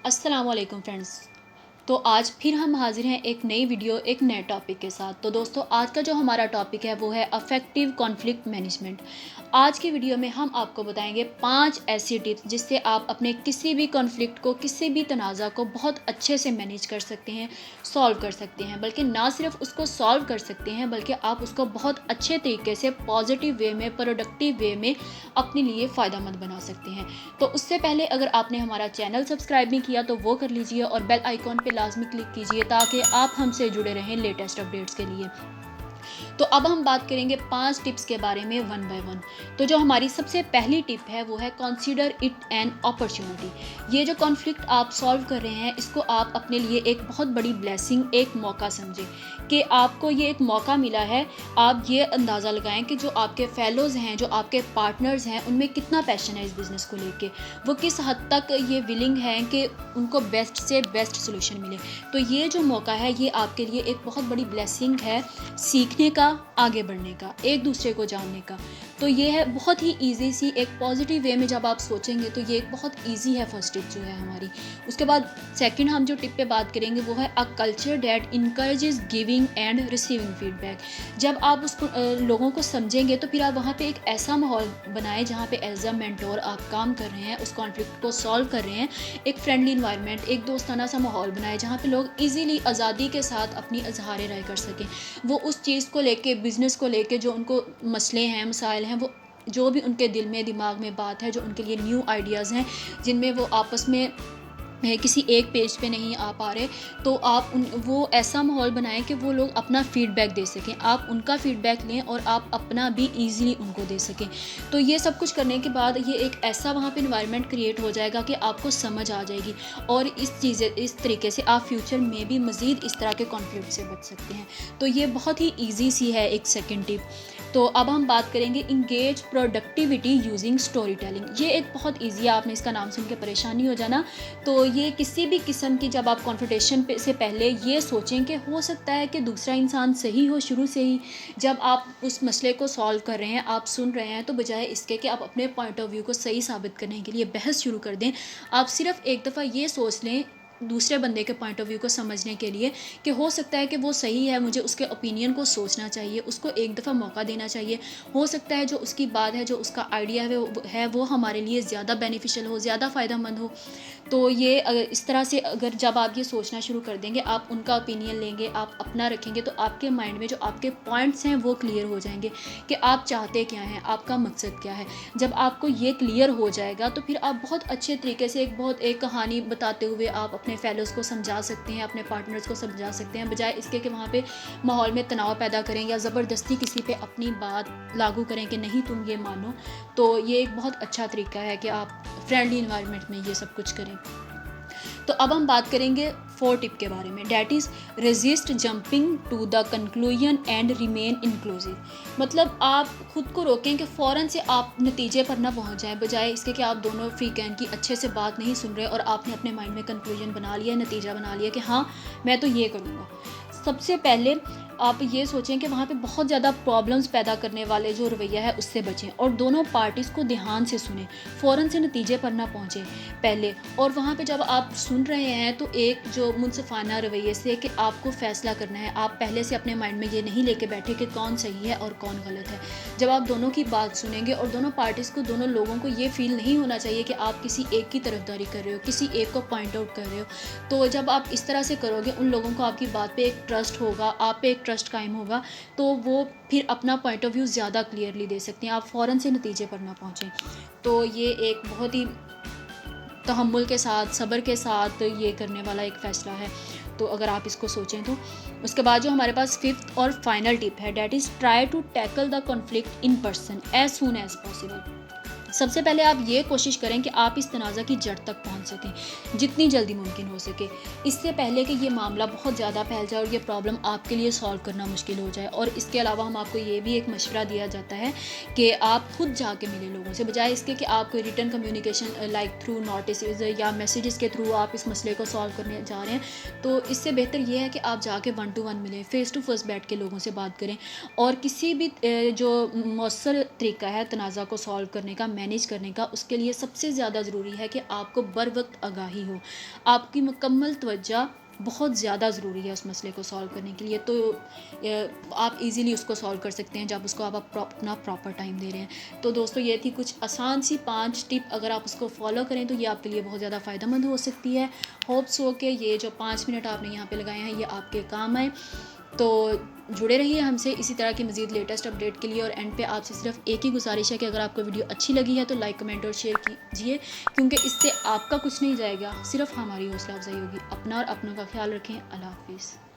अस्सलामुअलैकुम फ्रेंड्स। तो आज फिर हम हाजिर हैं एक नई वीडियो एक नए टॉपिक के साथ। तो दोस्तों, आज का जो हमारा टॉपिक है वो है अफेक्टिव कॉन्फ्लिक्ट मैनेजमेंट। आज की वीडियो में हम आपको बताएंगे 5 ऐसी टिप्स जिससे आप अपने किसी भी कॉन्फ्लिक्ट को, किसी भी तनाज़ा को बहुत अच्छे से मैनेज कर सकते हैं, सॉल्व कर सकते हैं। बल्कि ना सिर्फ उसको सॉल्व कर सकते हैं बल्कि आप उसको बहुत अच्छे तरीके से पॉजिटिव वे में, प्रोडक्टिव वे में अपने लिए फ़ायदेमंद बना सकते हैं। तो उससे पहले अगर आपने हमारा चैनल सब्सक्राइब नहीं किया तो वो कर लीजिए और बेल आइकॉन पे लाजमी क्लिक कीजिए ताकि आप हमसे जुड़े रहें लेटेस्ट अपडेट्स के लिए। तो अब हम बात करेंगे 5 टिप्स के बारे में वन बाय वन। तो जो हमारी सबसे पहली टिप है वो है कंसीडर इट एन अपॉर्चुनिटी। ये जो कॉन्फ्लिक्ट आप सॉल्व कर रहे हैं इसको आप अपने लिए एक बहुत बड़ी ब्लेसिंग, एक मौका समझें कि आपको ये एक मौका मिला है। आप ये अंदाज़ा लगाएं कि जो आपके फेलोज़ हैं, जो आपके पार्टनर्स हैं, उनमें कितना पैशन है इस बिज़नेस को लेके, वो किस हद तक ये विलिंग हैं कि उनको बेस्ट से बेस्ट सोल्यूशन मिले। तो ये जो मौका है ये आपके लिए एक बहुत बड़ी ब्लेसिंग है, सीखने का, आगे बढ़ने का, एक दूसरे को जानने का। तो ये है बहुत ही ईजी सी, एक पॉजिटिव वे में जब आप सोचेंगे तो ये एक बहुत ईजी है फर्स्ट टिप जो है हमारी। उसके बाद सेकंड हम जो टिप पे बात करेंगे वो है a culture that encourages giving and receiving feedback. जब आप उसको लोगों को समझेंगे तो फिर आप वहाँ पे एक ऐसा माहौल बनाएं जहाँ पे एज अ मेंटोर आप काम कर रहे हैं, उस कॉन्फ्लिक्ट को सॉल्व कर रहे हैं। एक फ्रेंडली इन्वायरमेंट, एक दोस्ताना सा माहौल बनाएं जहाँ पे लोग ईजीली आज़ादी के साथ अपनी इजहार राय कर सकें। वो उस चीज़ को लेके, बिज़नेस को लेके जो उनको मसले हैं, मसाइल हैं, वो जो भी उनके दिल में, दिमाग में बात है, जो उनके लिए न्यू आइडियाज़ हैं, जिनमें वो आपस में किसी एक पेज पे नहीं आ पा रहे, तो आप वो ऐसा माहौल बनाएं कि वो लोग अपना फीडबैक दे सकें, आप उनका फीडबैक लें और आप अपना भी ईज़िली उनको दे सकें। तो ये सब कुछ करने के बाद ये एक ऐसा वहाँ पे इन्वायरमेंट क्रिएट हो जाएगा कि आपको समझ आ जाएगी और इस तरीके से आप फ्यूचर में भी मज़ीद इस तरह के कॉन्फ्लिक्ट से बच सकते हैं। तो ये बहुत ही ईजी सी है एक सेकेंड टिप। तो अब हम बात करेंगे engage productivity using story telling. ये एक बहुत ईजी है, आपने इसका नाम सुन के परेशानी हो जाना। तो ये किसी भी किस्म की, जब आप कॉन्फ्रोंटेशन से पहले ये सोचें कि हो सकता है कि दूसरा इंसान सही हो शुरू से ही। जब आप उस मसले को सॉल्व कर रहे हैं, आप सुन रहे हैं, तो बजाय इसके कि आप अपने पॉइंट ऑफ व्यू को सही साबित करने के लिए बहस शुरू कर दें, आप सिर्फ एक दफ़ा ये सोच लें दूसरे बंदे के पॉइंट ऑफ व्यू को समझने के लिए कि हो सकता है कि वो सही है, मुझे उसके ओपिनियन को सोचना चाहिए, उसको एक दफ़ा मौका देना चाहिए। हो सकता है जो उसकी बात है, जो उसका आइडिया है वो हमारे लिए ज़्यादा बेनिफिशियल हो, ज़्यादा फ़ायदेमंद हो। तो ये इस तरह से अगर जब आप ये सोचना शुरू कर देंगे, आप उनका ओपिनियन लेंगे, आप अपना रखेंगे, तो आपके माइंड में जो आपके पॉइंट्स हैं वो क्लियर हो जाएंगे कि आप चाहते क्या हैं, आपका मकसद क्या है। जब आपको ये क्लियर हो जाएगा तो फिर आप बहुत अच्छे तरीके से एक कहानी बताते हुए आप अपने फेलोज़ को समझा सकते हैं, अपने पार्टनर्स को समझा सकते हैं, बजाय इसके कि वहाँ पे माहौल में तनाव पैदा करें या ज़बरदस्ती किसी पे अपनी बात लागू करें कि नहीं तुम ये मानो। तो ये एक बहुत अच्छा तरीका है कि आप फ्रेंडली इन्वायरमेंट में ये सब कुछ करें। तो अब हम बात करेंगे 4 टिप के बारे में, that is resist jumping to the conclusion and remain inclusive. मतलब आप खुद को रोकें कि फ़ौरन से आप नतीजे पर ना पहुंच जाएं, बजाय इसके कि आप दोनों फ्री कैन की अच्छे से बात नहीं सुन रहे और आपने अपने माइंड में कंक्लूजन बना लिया, नतीजा बना लिया कि हाँ मैं तो ये करूँगा। सबसे पहले आप ये सोचें कि वहाँ पे बहुत ज़्यादा प्रॉब्लम्स पैदा करने वाले जो रवैया है उससे बचें और दोनों पार्टीज़ को ध्यान से सुनें, फ़ौरन से नतीजे पर ना पहुँचें पहले। और वहाँ पे जब आप सुन रहे हैं तो एक जो मुनसिफाना रवैये से कि आपको फ़ैसला करना है, आप पहले से अपने माइंड में ये नहीं लेके बैठे कि कौन सही है और कौन गलत है। जब आप दोनों की बात सुनेंगे और दोनों पार्टीज़ को, दोनों लोगों को ये फ़ील नहीं होना चाहिए कि आप किसी एक की तरफदारी कर रहे हो, किसी एक को पॉइंट आउट कर रहे हो। तो जब आप इस तरह से करोगे, उन लोगों को आपकी बात पे एक ट्रस्ट होगा, आप पे एक ट्रस्ट कायम होगा, तो वो फिर अपना पॉइंट ऑफ व्यू ज़्यादा क्लियरली दे सकते हैं, आप फ़ौरन से नतीजे पर ना पहुँचें। तो ये एक बहुत ही तहम्मुल के साथ, सब्र के साथ ये करने वाला एक फ़ैसला है। तो अगर आप इसको सोचें तो उसके बाद जो हमारे पास 5th और फाइनल टिप है, that is try to tackle the conflict in person as soon as possible. सबसे पहले आप ये कोशिश करें कि आप इस तनाज़ा की जड़ तक पहुंच सकें जितनी जल्दी मुमकिन हो सके, इससे पहले कि ये मामला बहुत ज़्यादा फैल जाए और ये प्रॉब्लम आपके लिए सॉल्व करना मुश्किल हो जाए। और इसके अलावा हम आपको ये भी एक मशवरा दिया जाता है कि आप खुद जाके मिले लोगों से, बजाय इसके कि आप कोई return communication like through notice या मैसेजेस के थ्रू आप इस मसले को सॉल्व करने जा रहे हैं। तो इससे बेहतर ये है कि आप जाके 1 to 1 मिलें, फ़ेस टू फेस बैठ के लोगों से बात करें और किसी भी जो मौसर तरीका है तनाज़ा को सॉल्व करने का, मैनेज करने का, उसके लिए सबसे ज़्यादा ज़रूरी है कि आपको बर वक्त आगाही हो, आपकी मुकम्मल तवज्जो बहुत ज़्यादा ज़रूरी है उस मसले को सॉल्व करने के लिए। तो आप इजीली उसको सॉल्व कर सकते हैं जब उसको आप अपना प्रॉपर टाइम दे रहे हैं। तो दोस्तों ये थी कुछ आसान सी 5 टिप, अगर आप उसको फॉलो करें तो ये आपके लिए बहुत ज़्यादा फ़ायदेमंद हो सकती है। होप्स हो कि ये जो 5 मिनट आपने यहाँ पे लगाए हैं ये आपके काम आए। तो जुड़े रहिए हमसे इसी तरह की मज़ीद लेटेस्ट अपडेट के लिए। और एंड पे आपसे सिर्फ एक ही गुजारिश है कि अगर आपको वीडियो अच्छी लगी है तो लाइक, कमेंट और शेयर कीजिए, क्योंकि इससे आपका कुछ नहीं जाएगा, सिर्फ हमारी हौसला अफजाई होगी। अपना और अपनों का ख्याल रखें। अल्लाह हाफिज़।